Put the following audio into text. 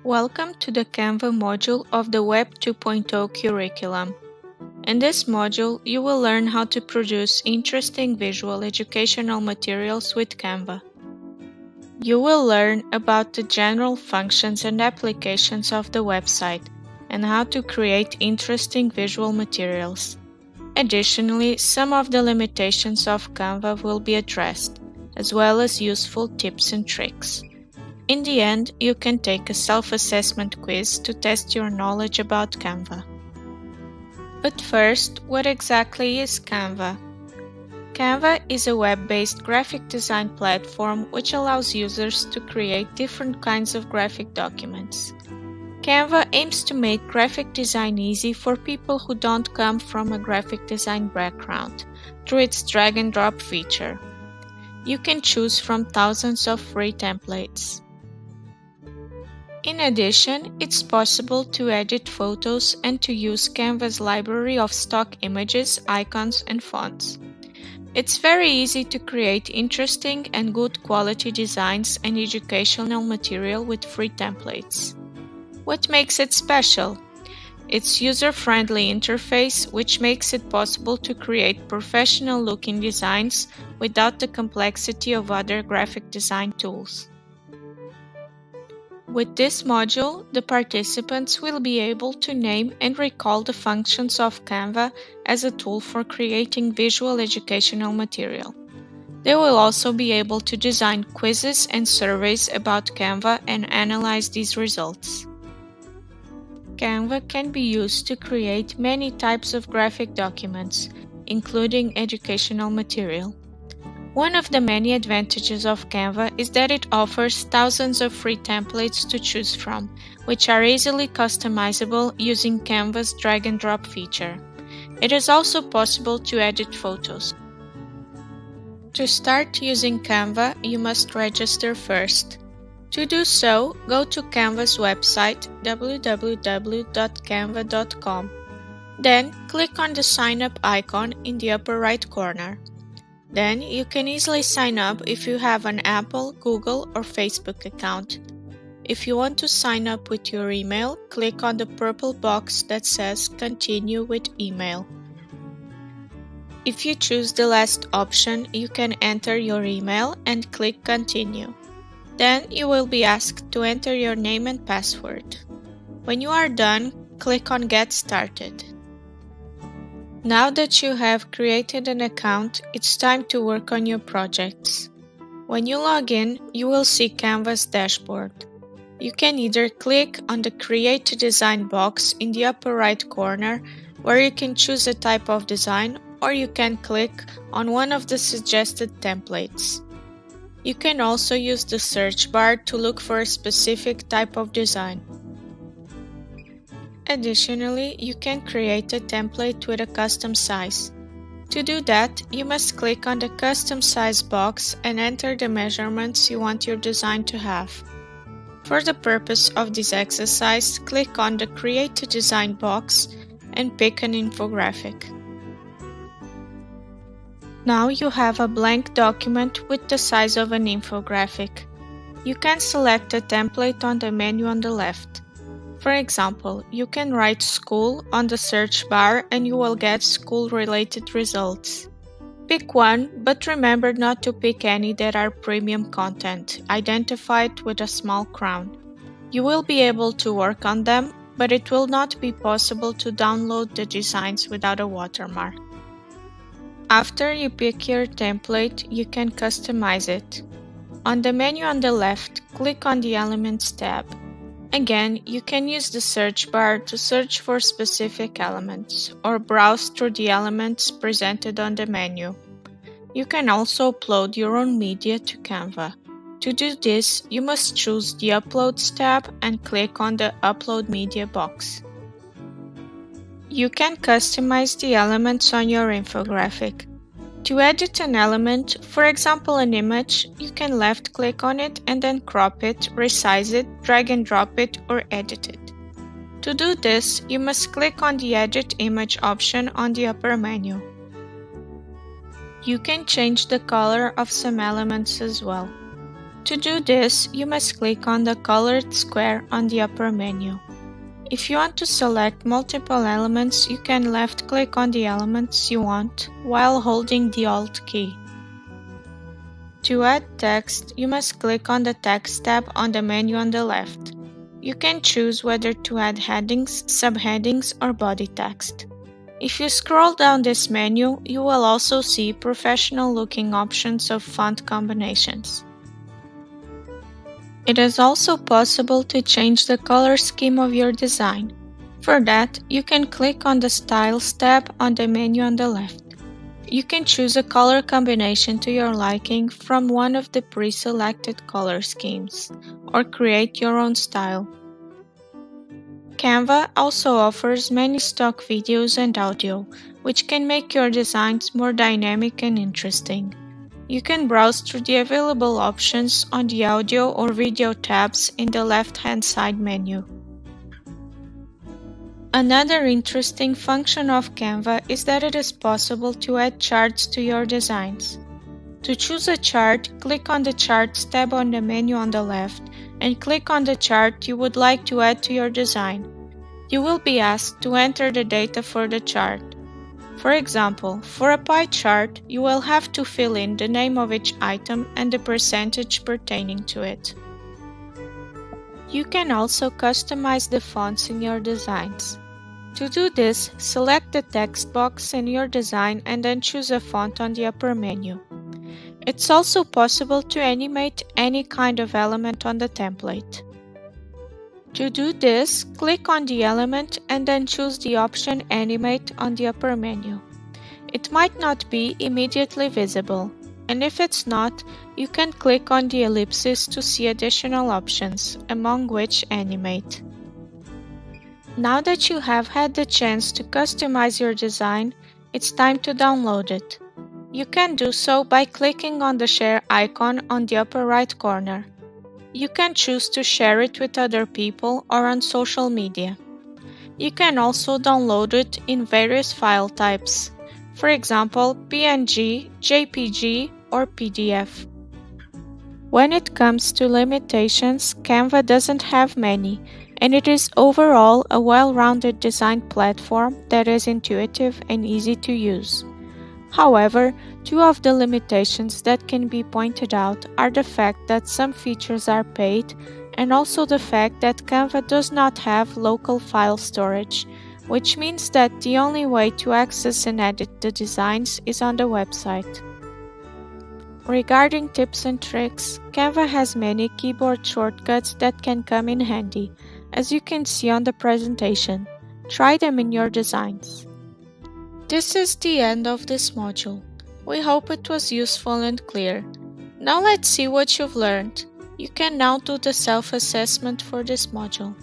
Welcome to the CANVA module of the Web 2.0 curriculum. In this module, you will learn how to produce interesting visual educational materials with CANVA. You will learn about the general functions and applications of the website and how to create interesting visual materials. Additionally, some of the limitations of CANVA will be addressed, as well as useful tips and tricks. In the end, you can take a self-assessment quiz to test your knowledge about CANVA. But first, what exactly is CANVA? CANVA is a web-based graphic design platform which allows users to create different kinds of graphic documents. CANVA aims to make graphic design easy for people who don't come from a graphic design background through its drag-and-drop feature. You can choose from thousands of free templates. In addition, it's possible to edit photos and to use CANVA's library of stock images, icons, and fonts. It's very easy to create interesting and good quality designs and educational material with free templates. What makes it special? Its user-friendly interface, which makes it possible to create professional-looking designs without the complexity of other graphic design tools. With this module, the participants will be able to name and recall the functions of CANVA as a tool for creating visual educational material. They will also be able to design quizzes and surveys about CANVA and analyze these results. CANVA can be used to create many types of graphic documents, including educational material. One of the many advantages of CANVA is that it offers thousands of free templates to choose from, which are easily customizable using CANVA's drag-and-drop feature. It is also possible to edit photos. To start using CANVA, you must register first. To do so, go to CANVA's website www.canva.com. Then, click on the Sign Up icon in the upper right corner. Then, you can easily sign up if you have an Apple, Google, or Facebook account. If you want to sign up with your email, click on the purple box that says Continue with Email. If you choose the last option, you can enter your email and click Continue. Then, you will be asked to enter your name and password. When you are done, click on Get Started. Now that you have created an account, it's time to work on your projects. When you log in, you will see CANVA's dashboard. You can either click on the Create a Design box in the upper right corner, where you can choose a type of design, or you can click on one of the suggested templates. You can also use the search bar to look for a specific type of design. Additionally, you can create a template with a custom size. To do that, you must click on the Custom Size box and enter the measurements you want your design to have. For the purpose of this exercise, click on the Create a Design box and pick an infographic. Now you have a blank document with the size of an infographic. You can select a template on the menu on the left. For example, you can write school on the search bar and you will get school-related results. Pick one, but remember not to pick any that are premium content, identified with a small crown. You will be able to work on them, but it will not be possible to download the designs without a watermark. After you pick your template, you can customize it. On the menu on the left, click on the Elements tab. Again, you can use the search bar to search for specific elements or browse through the elements presented on the menu. You can also upload your own media to CANVA. To do this, you must choose the Uploads tab and click on the Upload Media box. You can customize the elements on your infographic. To edit an element, for example an image, you can left-click on it and then crop it, resize it, drag and drop it, or edit it. To do this, you must click on the Edit Image option on the upper menu. You can change the color of some elements as well. To do this, you must click on the colored square on the upper menu. If you want to select multiple elements, you can left-click on the elements you want while holding the Alt key. To add text, you must click on the Text tab on the menu on the left. You can choose whether to add headings, subheadings, or body text. If you scroll down this menu, you will also see professional-looking options of font combinations. It is also possible to change the color scheme of your design. For that, you can click on the Styles tab on the menu on the left. You can choose a color combination to your liking from one of the pre-selected color schemes, or create your own style. Canva also offers many stock videos and audio, which can make your designs more dynamic and interesting. You can browse through the available options on the audio or video tabs in the left-hand side menu. Another interesting function of Canva is that it is possible to add charts to your designs. To choose a chart, click on the Charts tab on the menu on the left and click on the chart you would like to add to your design. You will be asked to enter the data for the chart. For example, for a pie chart, you will have to fill in the name of each item and the percentage pertaining to it. You can also customize the fonts in your designs. To do this, select the text box in your design and then choose a font on the upper menu. It's also possible to animate any kind of element on the template. To do this, click on the element and then choose the option Animate on the upper menu. It might not be immediately visible, and if it's not, you can click on the ellipsis to see additional options, among which Animate. Now that you have had the chance to customize your design, it's time to download it. You can do so by clicking on the Share icon on the upper right corner. You can choose to share it with other people or on social media. You can also download it in various file types, for example, PNG, JPG, or PDF. When it comes to limitations, Canva doesn't have many, and it is overall a well-rounded design platform that is intuitive and easy to use. However, two of the limitations that can be pointed out are the fact that some features are paid and also the fact that Canva does not have local file storage, which means that the only way to access and edit the designs is on the website. Regarding tips and tricks, Canva has many keyboard shortcuts that can come in handy, as you can see on the presentation. Try them in your designs. This is the end of this module. We hope it was useful and clear. Now let's see what you've learned. You can now do the self-assessment for this module.